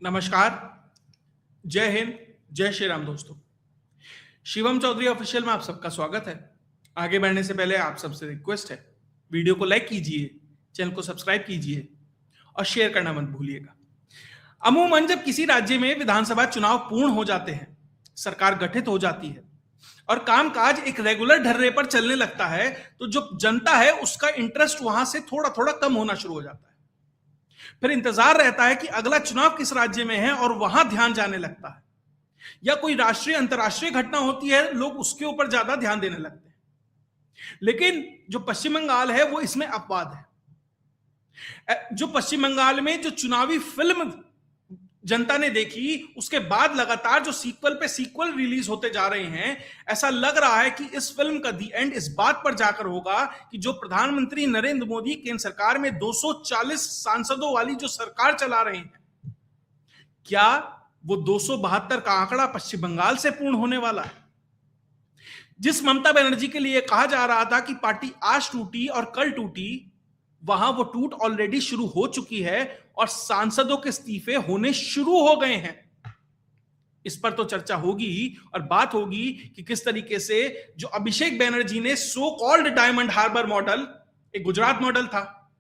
नमस्कार, जय हिंद, जय श्री राम दोस्तों। शिवम चौधरी ऑफिशियल में आप सबका स्वागत है। आगे बढ़ने से पहले आप सबसे रिक्वेस्ट है, वीडियो को लाइक कीजिए, चैनल को सब्सक्राइब कीजिए और शेयर करना मत भूलिएगा। अमूमन जब किसी राज्य में विधानसभा चुनाव पूर्ण हो जाते हैं, सरकार गठित हो जाती है और कामकाज एक रेगुलर ढर्रे पर चलने लगता है, तो जो जनता है उसका इंटरेस्ट वहां से थोड़ा थोड़ा कम होना शुरू हो जाता है। फिर इंतजार रहता है कि अगला चुनाव किस राज्य में है और वहां ध्यान जाने लगता है, या कोई राष्ट्रीय अंतरराष्ट्रीय घटना होती है, लोग उसके ऊपर ज्यादा ध्यान देने लगते हैं। लेकिन जो पश्चिम बंगाल है वो इसमें अपवाद है। जो पश्चिम बंगाल में जो चुनावी फिल्म जनता ने देखी, उसके बाद लगातार जो सीक्वल पे सीक्वल रिलीज होते जा रहे हैं, ऐसा लग रहा है कि इस फिल्म का दी एंड इस बात पर जाकर होगा कि जो प्रधानमंत्री नरेंद्र मोदी केंद्र सरकार में 240 सांसदों वाली जो सरकार चला रहे हैं, क्या वो 272 का आंकड़ा पश्चिम बंगाल से पूर्ण होने वाला है? जिस ममता बनर्जी के लिए कहा जा रहा था कि पार्टी आज टूटी और कल टूटी, वहां वो टूट ऑलरेडी शुरू हो चुकी है और सांसदों के इस्तीफे होने शुरू हो गए हैं। इस पर तो चर्चा होगी और बात होगी कि किस तरीके से जो अभिषेक बनर्जी ने so called Diamond Harbour model, एक गुजरात मॉडल था,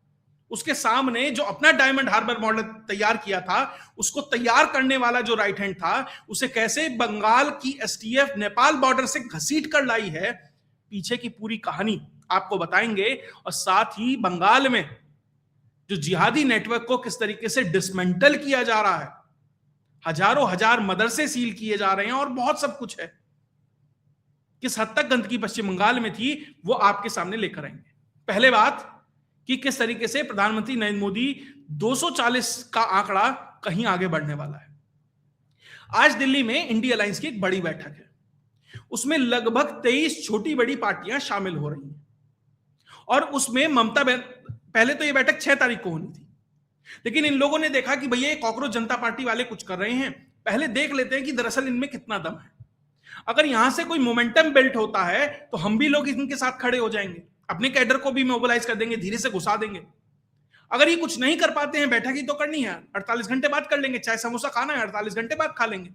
उसके सामने जो अपना डायमंड हार्बर मॉडल तैयार किया था, उसको तैयार करने वाला जो राइट हैंड था, उसे कैसे बंगाल की एसटीएफ नेपाल बॉर्डर से घसीट कर लाई है, पीछे की पूरी कहानी आपको बताएंगे। और साथ ही बंगाल में जो जिहादी नेटवर्क को किस तरीके से डिसमेंटल किया जा रहा है, हजारों हजार मदरसे सील किए जा रहे हैं और बहुत सब कुछ है। किस हद तक गंदगी पश्चिम बंगाल में थी, वो आपके सामने लेकर आएंगे। पहले बात कि किस तरीके से प्रधानमंत्री नरेंद्र मोदी 240 का आंकड़ा कहीं आगे बढ़ने वाला है। आज दिल्ली में इंडिया अलायंस की एक बड़ी बैठक है, उसमें लगभग 23 छोटी बड़ी पार्टियां शामिल हो रही हैं और उसमें पहले तो यह बैठक 6 तारीख को होनी थी, लेकिन इन लोगों ने देखा कि भैया कांग्रेस जनता पार्टी वाले कुछ कर रहे हैं, पहले देख लेते हैं कि दरअसल इनमें कितना दम है। अगर यहां से कोई मोमेंटम बिल्ट होता है तो हम भी लोग इनके साथ खड़े हो जाएंगे, अपने कैडर को भी मोबिलाइज कर देंगे, धीरे से घुसा देंगे। अगर ये कुछ नहीं कर पाते हैं, बैठक ही तो करनी है, 48 घंटे बाद कर लेंगे, चाहे समोसा खाना है 48 घंटे बाद खा लेंगे।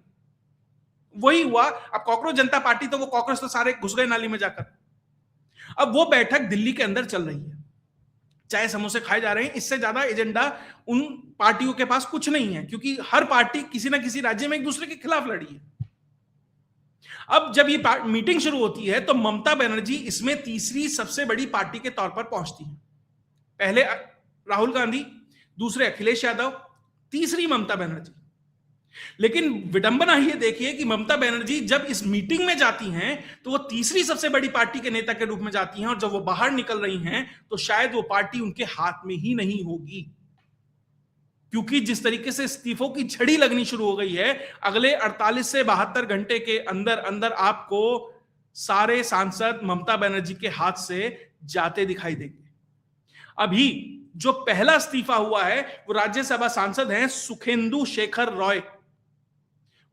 वही हुआ। अब कांग्रेस जनता पार्टी तो वो कांग्रेस तो सारे घुस गए नाली में जाकर। अब वो बैठक दिल्ली के अंदर चल रही है, चाहे समोसे खाए जा रहे हैं, इससे ज्यादा एजेंडा उन पार्टियों के पास कुछ नहीं है, क्योंकि हर पार्टी किसी ना किसी राज्य में एक दूसरे के खिलाफ लड़ी है। अब जब ये मीटिंग शुरू होती है तो ममता बनर्जी इसमें तीसरी सबसे बड़ी पार्टी के तौर पर पहुंचती है। पहले राहुल गांधी, दूसरे अखिलेश यादव, तीसरी ममता बनर्जी। लेकिन विडंबना ये देखिए कि ममता बनर्जी जब इस मीटिंग में जाती हैं तो वो तीसरी सबसे बड़ी पार्टी के नेता के रूप में जाती हैं, और जब वो बाहर निकल रही हैं तो शायद वो पार्टी उनके हाथ में ही नहीं होगी, क्योंकि जिस तरीके से इस्तीफों की झड़ी लगनी शुरू हो गई है, अगले 48 से 72 घंटे के अंदर अंदर आपको सारे सांसद ममता बनर्जी के हाथ से जाते दिखाई देंगे। अभी जो पहला इस्तीफा हुआ है वो राज्यसभा सांसद हैं सुखेंदु शेखर रॉय।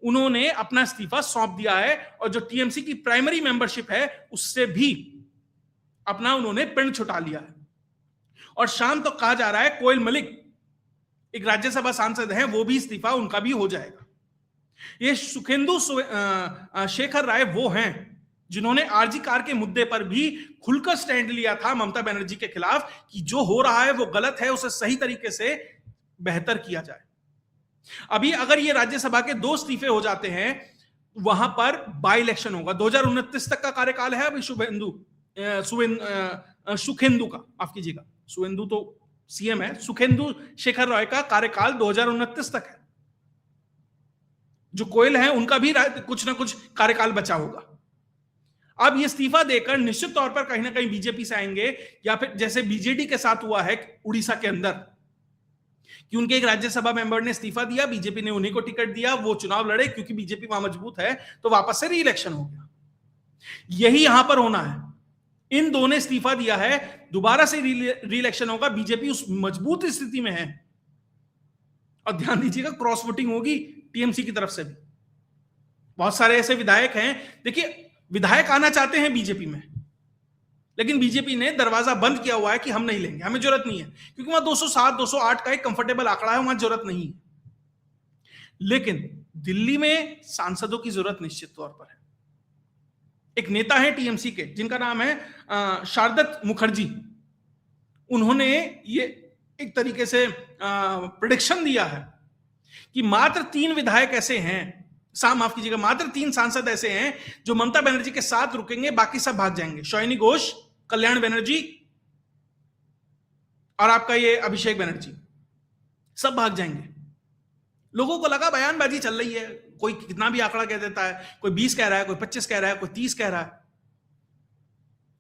उन्होंने अपना इस्तीफा सौंप दिया है और जो टीएमसी की प्राइमरी मेंबरशिप है उससे भी अपना उन्होंने पिंड छुटा लिया है। और शाम तक कहा जा रहा है कोयल मलिक, एक राज्यसभा सांसद हैं, वो भी इस्तीफा उनका भी हो जाएगा। ये सुखेंदु शेखर राय वो हैं जिन्होंने आरजी कार के मुद्दे पर भी खुलकर स्टैंड लिया था ममता बनर्जी के खिलाफ कि जो हो रहा है वो गलत है, उसे सही तरीके से बेहतर किया जाए। अभी अगर ये राज्यसभा के 2 इस्तीफे हो जाते हैं, वहां पर बाई इलेक्शन होगा। 2029 तक का कार्यकाल है अभी सुखेंदु का, माफ कीजिएगा, सुवेंदु तो सीएम है, सुखेंदु शेखर रॉय का कार्यकाल 2029 तक है। जो कोयल है उनका भी कुछ ना कुछ कार्यकाल बचा होगा। अब ये इस्तीफा देकर निश्चित तौर पर कहीं ना कहीं बीजेपी से आएंगे, या फिर जैसे बीजेडी के साथ हुआ है उड़ीसा के अंदर कि उनके एक राज्यसभा मेंबर ने इस्तीफा दिया, बीजेपी ने उन्हीं को टिकट दिया, वो चुनाव लड़े, क्योंकि बीजेपी वहां मजबूत है तो वापस से री इलेक्शन हो गया। यही यहां पर होना है। इन दोनों ने इस्तीफा दिया है, दोबारा से री इलेक्शन होगा, बीजेपी उस मजबूत स्थिति में है। और ध्यान दीजिएगा क्रॉस वोटिंग होगी टीएमसी की तरफ से भी। बहुत सारे ऐसे विधायक हैं, देखिए विधायक आना चाहते हैं बीजेपी में, लेकिन बीजेपी ने दरवाजा बंद किया हुआ है कि हम नहीं लेंगे, हमें जरूरत नहीं है, क्योंकि वहां 207 208 का एक कंफर्टेबल आंकड़ा है, वहां जरूरत नहीं है। लेकिन दिल्ली में सांसदों की जरूरत निश्चित तौर पर है। एक नेता है टीएमसी के जिनका नाम है शारदत मुखर्जी। उन्होंने ये एक तरीके से प्रेडिक्शन दिया है कि मात्र 3 विधायक ऐसे हैं, माफ कीजिएगा, मात्र 3 सांसद ऐसे हैं जो ममता बनर्जी के साथ रुकेंगे, बाकी सब भाग जाएंगे। शॉइनी घोष, कल्याण बनर्जी और आपका ये अभिषेक बनर्जी, सब भाग जाएंगे। लोगों को लगा बयानबाजी चल रही है, कोई कितना भी आंकड़ा कह देता है, कोई 20 कह रहा है, कोई 25 कह रहा है, कोई 30 कह रहा है।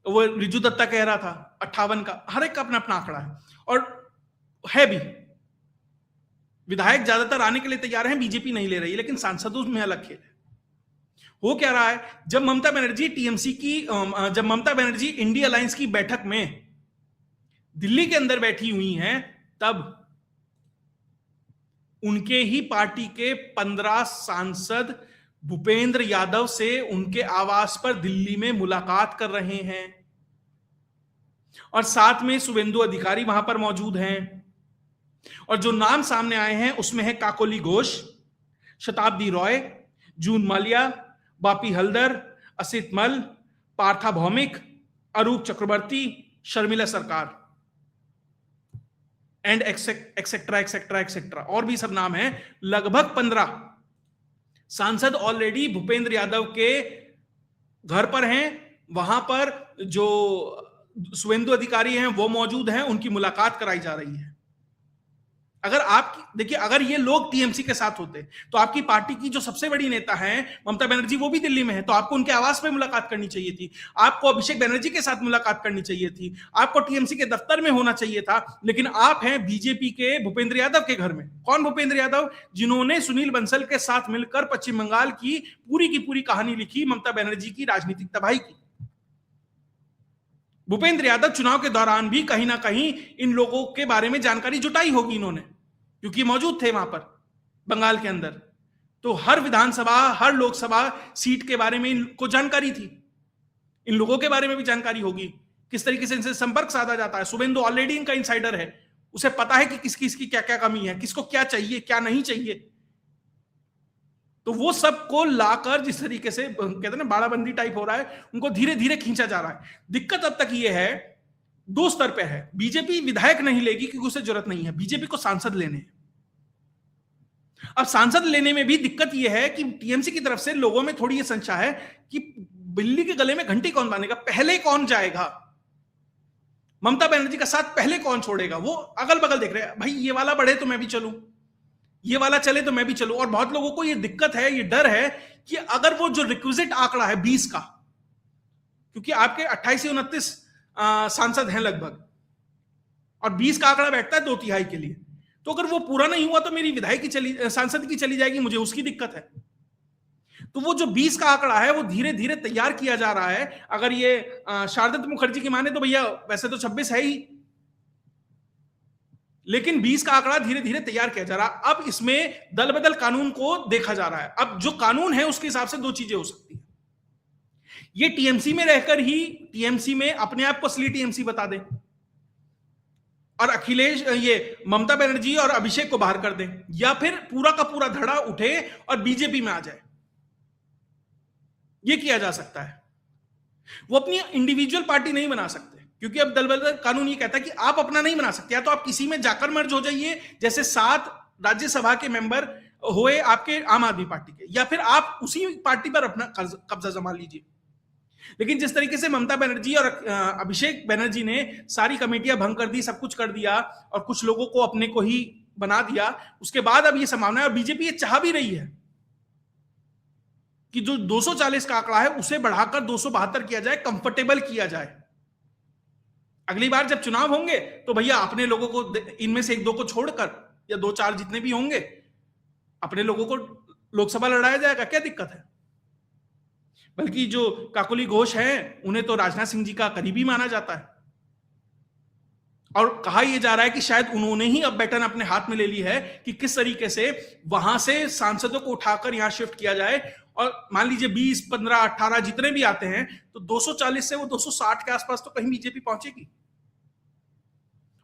वो रिजू दत्ता कह रहा था 58 का, हर एक का अपना अपना आंकड़ा है। और है भी, विधायक ज्यादातर आने के लिए तैयार हैं, बीजेपी नहीं ले रही है, लेकिन सांसदों में अलग खेल है। हो क्या रहा है, जब ममता बनर्जी इंडिया अलायंस की बैठक में दिल्ली के अंदर बैठी हुई हैं, तब उनके ही पार्टी के 15 सांसद भूपेंद्र यादव से उनके आवास पर दिल्ली में मुलाकात कर रहे हैं और साथ में शुभेंदु अधिकारी वहां पर मौजूद हैं। और जो नाम सामने आए हैं उसमें है काकोली घोष, शताब्दी रॉय, जून माल्या, बापी हल्दर, असित मल, पार्था भौमिक, अरूप चक्रवर्ती, शर्मिला सरकार एंड एक्सेट्रा एक्सेट्रा एक्सेट्रा, और भी सब नाम हैं। लगभग 15 सांसद ऑलरेडी भूपेंद्र यादव के घर पर हैं। वहां पर जो शुभेंदु अधिकारी हैं वो मौजूद हैं, उनकी मुलाकात कराई जा रही है। अगर आप देखिए, अगर ये लोग टीएमसी के साथ होते तो आपकी पार्टी की जो सबसे बड़ी नेता हैं ममता बनर्जी, वो भी दिल्ली में है, तो आपको उनके आवास पे मुलाकात करनी चाहिए थी, आपको अभिषेक बनर्जी के साथ मुलाकात करनी चाहिए थी, आपको टीएमसी के दफ्तर में होना चाहिए था। लेकिन आप हैं बीजेपी के भूपेंद्र यादव के घर में। कौन भूपेंद्र यादव? जिन्होंने सुनील बंसल के साथ मिलकर पश्चिम बंगाल की पूरी कहानी लिखी, ममता बनर्जी की राजनीतिक तबाही की। भूपेंद्र यादव चुनाव के दौरान भी कहीं ना कहीं इन लोगों के बारे में जानकारी जुटाई होगी इन्होंने, क्योंकि मौजूद थे वहां पर बंगाल के अंदर। तो हर विधानसभा, हर लोकसभा सीट के बारे में इनको जानकारी थी, इन लोगों के बारे में भी जानकारी होगी, किस तरीके से इनसे संपर्क साधा जाता है। शुभेंदु ऑलरेडी इनका इनसाइडर है, उसे पता है कि किसकी इसकी क्या क्या कमी है, किसको क्या चाहिए क्या नहीं चाहिए। तो वो सबको लाकर जिस तरीके से कहते हैं ना बाड़ाबंदी टाइप हो रहा है, उनको धीरे धीरे खींचा जा रहा है। दिक्कत अब तक ये है, 2 स्तर पे है। बीजेपी विधायक नहीं लेगी क्योंकि उसे जरूरत नहीं है, बीजेपी को सांसद लेने। अब सांसद लेने में भी दिक्कत यह है कि टीएमसी की तरफ से लोगों में थोड़ी यह संशय है कि बिल्ली के गले में घंटी कौन बांधेगा, पहले कौन जाएगा, ममता बनर्जी का साथ पहले कौन छोड़ेगा। वो अगल बगल देख रहे हैं, भाई ये वाला बढ़े तो मैं भी चलूं, ये वाला चले तो मैं भी चलूं। और बहुत लोगों को ये दिक्कत है, ये डर है कि अगर वो जो रिक्विजिट आंकड़ा है 20 का, क्योंकि आपके 28 से 29 सांसद हैं लगभग, और 20 का आंकड़ा बैठता है 2/3 के लिए, तो अगर वो पूरा नहीं हुआ तो मेरी विधायक की सांसद की चली जाएगी, मुझे उसकी दिक्कत है। तो वो जो 20 का आंकड़ा है वो धीरे धीरे तैयार किया जा रहा है। अगर ये शारदत मुखर्जी की माने तो भैया वैसे तो 26 है ही, लेकिन 20 का आंकड़ा धीरे धीरे तैयार किया जा रहा है। अब इसमें दल बदल कानून को देखा जा रहा है। अब जो कानून है उसके हिसाब से 2 चीजें हो सकती है। ये टीएमसी में रहकर ही टीएमसी में अपने आप को असली टीएमसी बता दे और अखिलेश, ये ममता बनर्जी और अभिषेक को बाहर कर दे, या फिर पूरा का पूरा धड़ा उठे और बीजेपी में आ जाए। ये किया जा सकता है। वो अपनी इंडिविजुअल पार्टी नहीं बना सकते, क्योंकि अब दल बदल कानून ये कहता है कि आप अपना नहीं बना सकते, या तो आप किसी में जाकर मर्ज हो जाइए, जैसे 7 राज्यसभा के मेंबर हुए आपके आम आदमी पार्टी के, या फिर आप उसी पार्टी पर अपना कब्जा जमा लीजिए। लेकिन जिस तरीके से ममता बनर्जी और अभिषेक बनर्जी ने सारी कमेटियां भंग कर दी, सब कुछ कर दिया और कुछ लोगों को अपने को ही बना दिया, उसके बाद अब ये संभावना है, और बीजेपी ये चाह भी रही है कि जो 240 का आंकड़ा है उसे बढ़ाकर 272 किया जाए, कंफर्टेबल किया जाए। अगली बार जब चुनाव होंगे तो भैया अपने लोगों को, इनमें से 1-2 को छोड़कर या 2-4 जितने भी होंगे, अपने लोगों को लोकसभा लड़ाया जाएगा, क्या दिक्कत है। बल्कि जो काकोली घोष हैं उन्हें तो राजनाथ सिंह जी का करीबी माना जाता है, और कहा यह जा रहा है कि शायद उन्होंने ही अब बैटन अपने हाथ में ले ली है कि किस तरीके से वहां से सांसदों को उठाकर यहां शिफ्ट किया जाए। और मान लीजिए 20, 15, 18 जितने भी आते हैं, तो 240 से वो 260 के आसपास तो कहीं बीजेपी पहुंचेगी।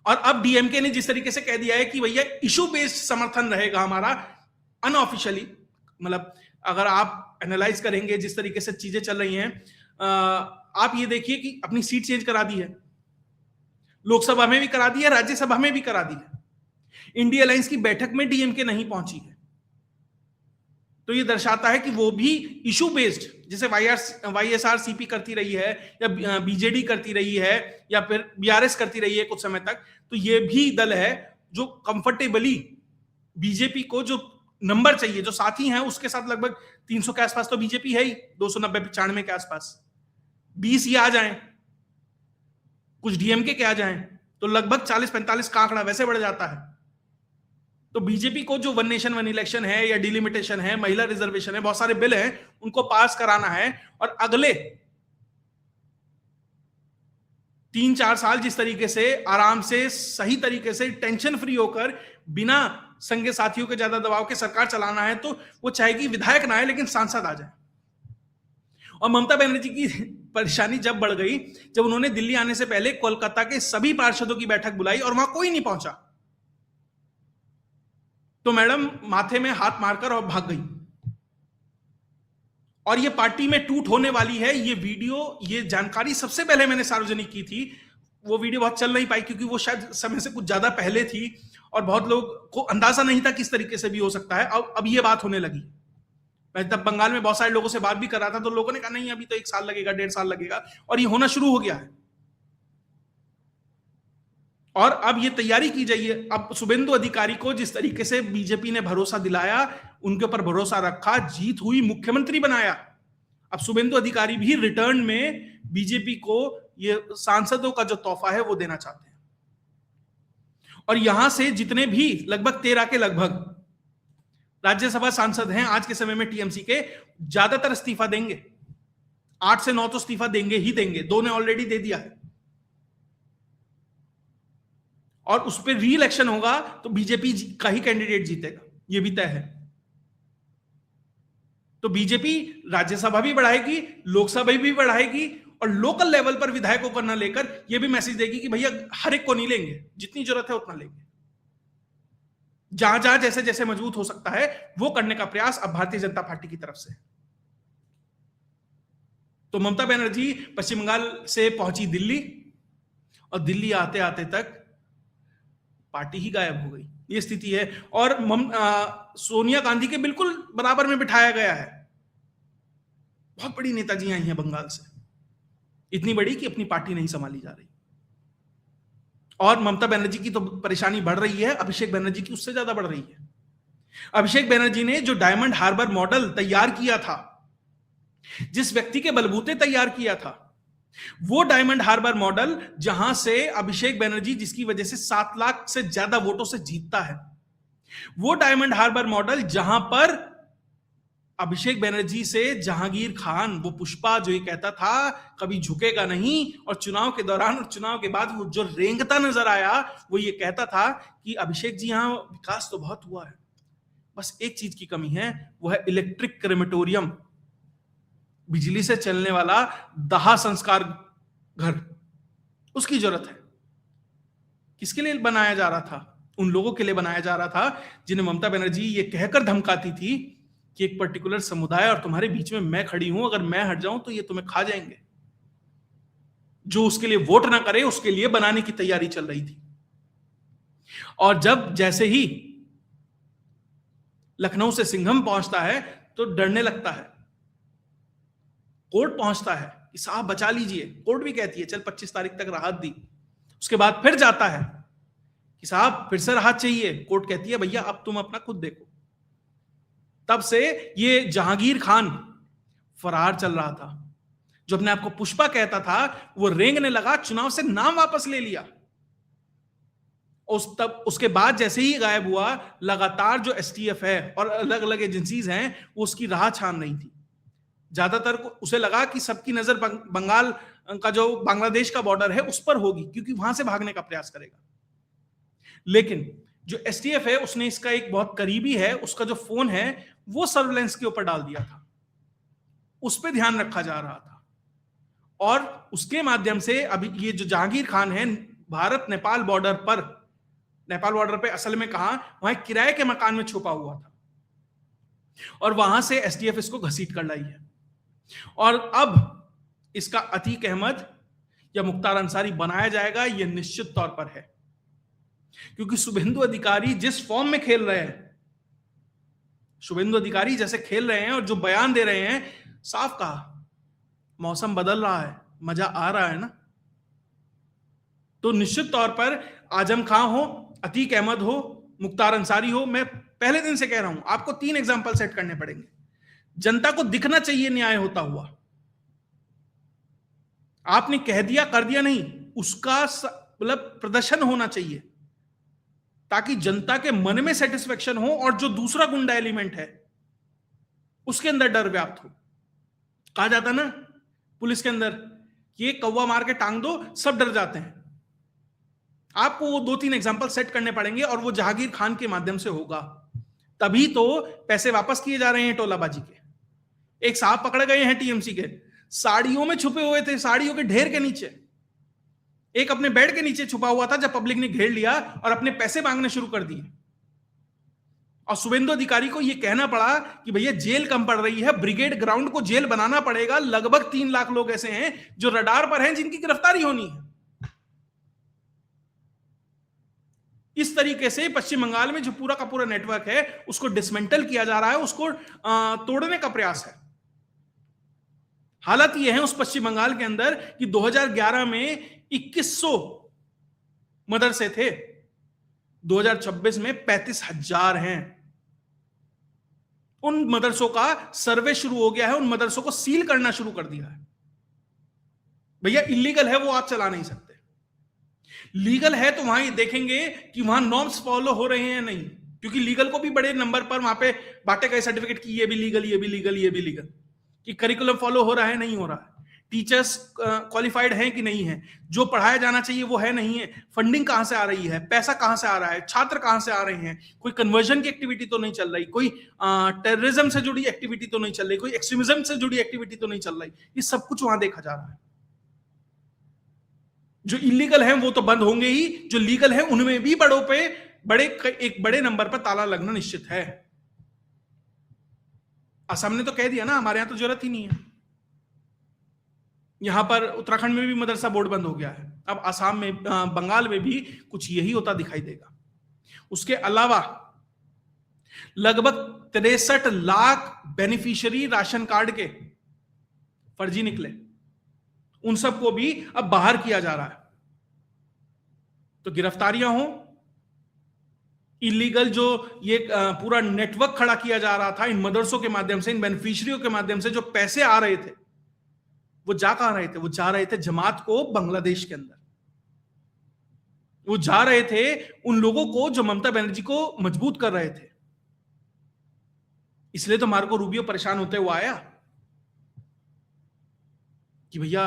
और अब डीएमके ने जिस तरीके से कह दिया है कि भैया इशू बेस्ड समर्थन रहेगा हमारा, अनऑफिशियली, मतलब अगर आप एनालाइज करेंगे जिस तरीके से चीजें चल रही हैं, आप ये देखिए कि अपनी सीट चेंज करा दी है, लोकसभा में भी करा दी है, राज्यसभा में भी करा दी है, इंडिया अलायंस की बैठक में डीएमके नहीं पहुंची है। तो ये दर्शाता है कि वो भी इशू बेस्ड, जैसे वाईएसआरसीपी करती रही है या बीजेडी करती रही है या फिर बीआरएस करती रही है कुछ समय तक, तो ये भी दल है जो कंफर्टेबली बीजेपी को जो नंबर चाहिए, जो साथी हैं उसके साथ लगभग 300 के आसपास तो बीजेपी है ही, 290-95 के आसपास, 20 ये आ जाएं, कुछ डीएमके के आ जाएं, तो लगभग 40-45 का आंकड़ा वैसे बढ़ जाता है। तो बीजेपी को जो वन नेशन वन इलेक्शन है या डिलिमिटेशन है, महिला रिजर्वेशन है, बहुत सारे बिल हैं, उनको पास कराना है, और अगले 3-4 साल जिस तरीके से आराम से सही तरीके से टेंशन फ्री होकर बिना संघीय साथियों के ज्यादा दबाव के सरकार चलाना है, तो वो चाहेगी विधायक ना आए लेकिन सांसद आ जाए। और ममता बनर्जी की परेशानी जब बढ़ गई, जब उन्होंने दिल्ली आने से पहले कोलकाता के सभी पार्षदों की बैठक बुलाई और वहां कोई नहीं पहुंचा, तो मैडम माथे में हाथ मारकर और भाग गई। और ये पार्टी में टूट होने वाली है, ये वीडियो, ये जानकारी सबसे पहले मैंने सार्वजनिक की थी। वो वीडियो बहुत चल नहीं पाई क्योंकि वो शायद समय से कुछ ज्यादा पहले थी और बहुत लोग को अंदाजा नहीं था किस तरीके से भी हो सकता है। अब ये बात होने लगी। मैं तब बंगाल में बहुत सारे लोगों से बात भी कर रहा था, तो लोगों ने कहा नहीं अभी तो 1 साल लगेगा, 1.5 साल लगेगा, और ये होना शुरू हो गया है। और अब ये तैयारी की जाइए। अब शुभेंदु अधिकारी को जिस तरीके से बीजेपी ने भरोसा दिलाया, उनके ऊपर भरोसा रखा, जीत हुई, मुख्यमंत्री बनाया, अब शुभेंदु अधिकारी भी रिटर्न में बीजेपी को ये सांसदों का जो तोहफा है वो देना चाहते हैं। और यहां से जितने भी लगभग 13 के लगभग राज्यसभा सांसद हैं आज के समय में टीएमसी के, ज्यादातर इस्तीफा देंगे। 8 से 9 तो इस्तीफा देंगे ही देंगे, 2 ने ऑलरेडी दे दिया है। और उस पर री इलेक्शन होगा तो बीजेपी का ही कैंडिडेट जीतेगा, यह भी तय है। तो बीजेपी राज्यसभा भी बढ़ाएगी, लोकसभा भी बढ़ाएगी, और लोकल लेवल पर विधायकों को न लेकर यह भी मैसेज देगी कि भैया हर एक को नहीं लेंगे, जितनी जरूरत है उतना लेंगे। जहां जहां जैसे जैसे मजबूत हो सकता है वो करने का प्रयास अब भारतीय जनता पार्टी की तरफ से है। तो ममता बनर्जी पश्चिम बंगाल से पहुंची दिल्ली, और दिल्ली आते आते तक पार्टी ही गायब हो गई, ये स्थिति है। और सोनिया गांधी के बिल्कुल बराबर में बिठाया गया है। बहुत बड़ी नेताजी आई हैं बंगाल से, इतनी बड़ी कि अपनी पार्टी नहीं संभाली जा रही। और ममता बनर्जी की तो परेशानी बढ़ रही है, अभिषेक बनर्जी की उससे ज्यादा बढ़ रही है। अभिषेक बनर्जी ने जो डायमंड हार्बर मॉडल तैयार किया था, जिस व्यक्ति के बलबूते तैयार किया था, वो डायमंड हार्बर मॉडल जहां से अभिषेक बनर्जी, जिसकी वजह से 7 लाख से ज्यादा वोटों से जीतता है, वो डायमंड हार्बर मॉडल जहां पर अभिषेक बनर्जी से जहांगीर खान, वो पुष्पा जो ये कहता था कभी झुकेगा नहीं, और चुनाव के दौरान और चुनाव के बाद वो जो रेंगता नजर आया, वो ये कहता था कि अभिषेक जी यहां विकास तो बहुत हुआ है, बस एक चीज की कमी है, वो है इलेक्ट्रिक क्रेमेटोरियम, बिजली से चलने वाला दाह संस्कार घर, उसकी जरूरत है। किसके लिए बनाया जा रहा था? उन लोगों के लिए बनाया जा रहा था जिन्हें ममता बनर्जी ये कहकर धमकाती थी कि एक पर्टिकुलर समुदाय और तुम्हारे बीच में मैं खड़ी हूं, अगर मैं हट जाऊं तो ये तुम्हें खा जाएंगे। जो उसके लिए वोट ना करे उसके लिए बनाने की तैयारी चल रही थी। और जब जैसे ही लखनऊ से सिंघम पहुंचता है तो डरने लगता है। कोर्ट पहुंचता है कि साहब बचा लीजिए, कोर्ट भी कहती है चल 25 तारीख तक राहत दी। उसके बाद फिर जाता है कि साहब फिर से राहत चाहिए, कोर्ट कहती है भैया अब तुम अपना खुद देखो। तब से ये जहांगीर खान फरार चल रहा था, जो अपने आप को पुष्पा कहता था, वो रेंगने लगा, चुनाव से नाम वापस ले लिया। उसके बाद जैसे ही गायब हुआ, लगातार जो एसटीएफ है और अलग अलग एजेंसीज हैं वो उसकी राह छान रही थी। ज्यादातर को उसे लगा कि सबकी नजर बंगाल का जो बांग्लादेश का बॉर्डर है उस पर होगी, क्योंकि वहां से भागने का प्रयास करेगा। लेकिन जो एसटीएफ है उसने इसका एक बहुत करीबी है, उसका जो फोन है वो सर्वेलेंस के ऊपर डाल दिया था, उस पर ध्यान रखा जा रहा था। और उसके माध्यम से अभी ये जो जहांगीर खान है भारत नेपाल बॉर्डर पर, नेपाल बॉर्डर पे असल में कहा, वहां किराए के मकान में छुपा हुआ था। और वहां से एसटीएफ इसको घसीट कर लाई है। और अब इसका अतीक अहमद या मुख्तार अंसारी बनाया जाएगा, यह निश्चित तौर पर है, क्योंकि शुभेंदु अधिकारी जिस फॉर्म में खेल रहे हैं, शुभेंदु अधिकारी जैसे खेल रहे हैं और जो बयान दे रहे हैं, साफ कहा मौसम बदल रहा है, मजा आ रहा है ना। तो निश्चित तौर पर आजम खां हो, अतीक अहमद हो, मुख्तार अंसारी हो, मैं पहले दिन से कह रहा हूं आपको 3 एग्जांपल सेट करने पड़ेंगे। जनता को दिखना चाहिए न्याय होता हुआ, आपने कह दिया कर दिया नहीं, उसका मतलब प्रदर्शन होना चाहिए ताकि जनता के मन में सेटिस्फेक्शन हो और जो दूसरा गुंडा एलिमेंट है उसके अंदर डर व्याप्त हो। कहा जाता ना पुलिस के अंदर, ये कौवा मार के टांग दो, सब डर जाते हैं। आपको वो 2-3 एग्जांपल सेट करने पड़ेंगे और वो जहांगीर खान के माध्यम से होगा। तभी तो पैसे वापस किए जा रहे हैं टोलाबाजी के। एक साहब पकड़े गए हैं टीएमसी के, साड़ियों में छुपे हुए थे, साड़ियों के ढेर के नीचे। एक अपने बेड के नीचे छुपा हुआ था जब पब्लिक ने घेर लिया और अपने पैसे मांगने शुरू कर दिए। और शुभेंदु अधिकारी को यह कहना पड़ा कि भैया जेल कम पड़ रही है, ब्रिगेड ग्राउंड को जेल बनाना पड़ेगा। लगभग 3 लाख लोग ऐसे हैं जो रडार पर हैं, जिनकी गिरफ्तारी होनी है। इस तरीके से पश्चिम बंगाल में जो पूरा का पूरा नेटवर्क है उसको डिसमेंटल किया जा रहा है, उसको तोड़ने का प्रयास है। हालत यह है उस पश्चिम बंगाल के अंदर कि 2011 में 2100 मदरसे थे, 2026 में 35,000 हैं। उन मदरसों का सर्वे शुरू हो गया है, उन मदरसों को सील करना शुरू कर दिया है। भैया इलीगल है वो आप चला नहीं सकते, लीगल है तो वहां ये देखेंगे कि वहां नॉर्म्स फॉलो हो रहे हैं या नहीं, क्योंकि लीगल को भी बड़े नंबर पर वहां पे बांटे गए सर्टिफिकेट कि ये भी लीगल, ये भी लीगल, ये भी लीगल, कि करिकुलम फॉलो हो रहा है नहीं हो रहा है, टीचर्स क्वालिफाइड हैं कि नहीं है, जो पढ़ाया जाना चाहिए वो है नहीं है, फंडिंग कहां से आ रही है, पैसा कहां से आ रहा है, छात्र कहां से आ रहे हैं, कोई कन्वर्जन की एक्टिविटी तो नहीं चल रही, कोई टेररिज्म से जुड़ी एक्टिविटी तो नहीं चल रही, कोई एक्सट्रीमिज्म से जुड़ी एक्टिविटी तो नहीं चल रही। ये सब कुछ वहां देखा जा रहा है। जो इलीगल हैं वो तो बंद होंगे ही, जो लीगल हैं उनमें भी एक बड़े नंबर पर ताला लगना निश्चित है। असम ने तो कह दिया ना हमारे यहां तो जरूरत ही नहीं है। यहां पर उत्तराखंड में भी मदरसा बोर्ड बंद हो गया है, अब असम में बंगाल में भी कुछ यही होता दिखाई देगा। उसके अलावा लगभग 63 लाख बेनिफिशियरी राशन कार्ड के फर्जी निकले, उन सबको भी अब बाहर किया जा रहा है। तो गिरफ्तारियां हो, इलीगल जो ये पूरा नेटवर्क खड़ा किया जा रहा था इन मदरसों के माध्यम से, इन बेनिफिशियरियों के माध्यम से जो पैसे आ रहे थे, वो जा कहां रहे थे? वो जा रहे थे जमात को बांग्लादेश के अंदर, वो जा रहे थे उन लोगों को जो ममता बनर्जी को मजबूत कर रहे थे। इसलिए तो मार्को रूबियो परेशान होते हुए आया कि भैया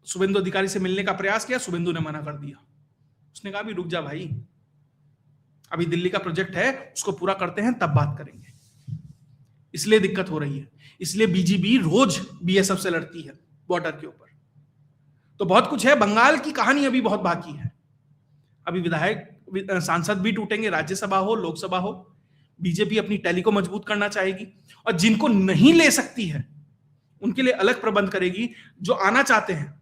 शुभेंदु अधिकारी से मिलने का प्रयास किया, शुभेंदु ने मना कर दिया। उसने कहा भी रुक जा भाई, अभी दिल्ली का प्रोजेक्ट है उसको पूरा करते हैं तब बात करेंगे। इसलिए दिक्कत हो रही है, इसलिए बीजीबी रोज बीएसएफ से लड़ती है बॉर्डर के ऊपर। तो बहुत कुछ है, बंगाल की कहानी अभी बहुत बाकी है। अभी विधायक सांसद भी टूटेंगे, राज्यसभा हो लोकसभा हो। बीजेपी अपनी टैली को मजबूत करना चाहेगी और जिनको नहीं ले सकती है उनके लिए अलग प्रबंध करेगी। जो आना चाहते हैं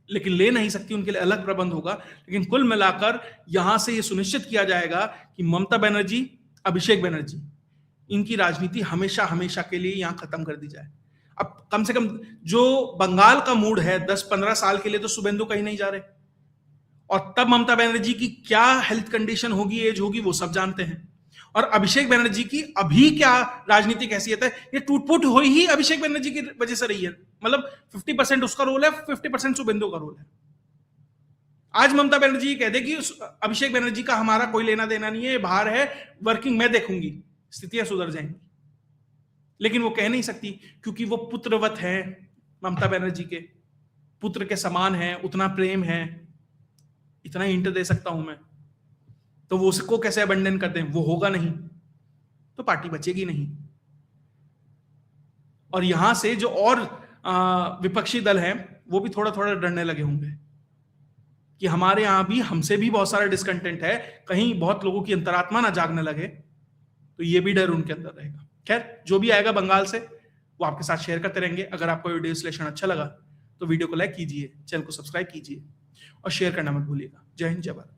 लेकिन ले नहीं सकती उनके लिए अलग प्रबंध होगा। लेकिन कुल मिलाकर यहां से यह सुनिश्चित किया जाएगा कि ममता बनर्जी, अभिषेक बनर्जी, इनकी राजनीति हमेशा हमेशा के लिए यहां खत्म कर दी जाए। अब कम से कम जो बंगाल का मूड है 10-15 साल के लिए तो शुभेंदु कहीं नहीं जा रहे, और तब ममता बनर्जी की क्या हेल्थ कंडीशन होगी, एज होगी, वो सब जानते हैं। और अभिषेक बनर्जी की अभी क्या राजनीतिक हैसियत है, ये टूट-फूट हुई ही अभिषेक बनर्जी की वजह से रही है। मतलब 50% उसका रोल है, 50% शुभेंदु का रोल है। आज ममता बनर्जी कह दे कि अभिषेक बनर्जी का हमारा कोई लेना देना नहीं है, बाहर है, वर्किंग मैं देखूंगी, स्थितियां सुधर जाएंगी। लेकिन वो कह नहीं सकती क्योंकि वो पुत्रवत है, ममता बनर्जी के पुत्र के समान है, उतना प्रेम है, इतना हिंट दे सकता हूं मैं। तो वो उसको कैसे अबंडन कर दें, वो होगा नहीं, तो पार्टी बचेगी नहीं। और यहां से जो और विपक्षी दल हैं वो भी थोड़ा थोड़ा डरने लगे होंगे कि हमारे यहां भी, हमसे भी बहुत सारा डिस्कंटेंट है, कहीं बहुत लोगों की अंतरात्मा ना जागने लगे, तो ये भी डर उनके अंदर रहेगा। खैर, जो भी आएगा बंगाल से वो आपके साथ शेयर करते रहेंगे। अगर आपको वीडियो विश्लेषण अच्छा लगा तो वीडियो को लाइक कीजिए, चैनल को सब्सक्राइब कीजिए और शेयर करना मत भूलिएगा। जय हिंद, जय भारत।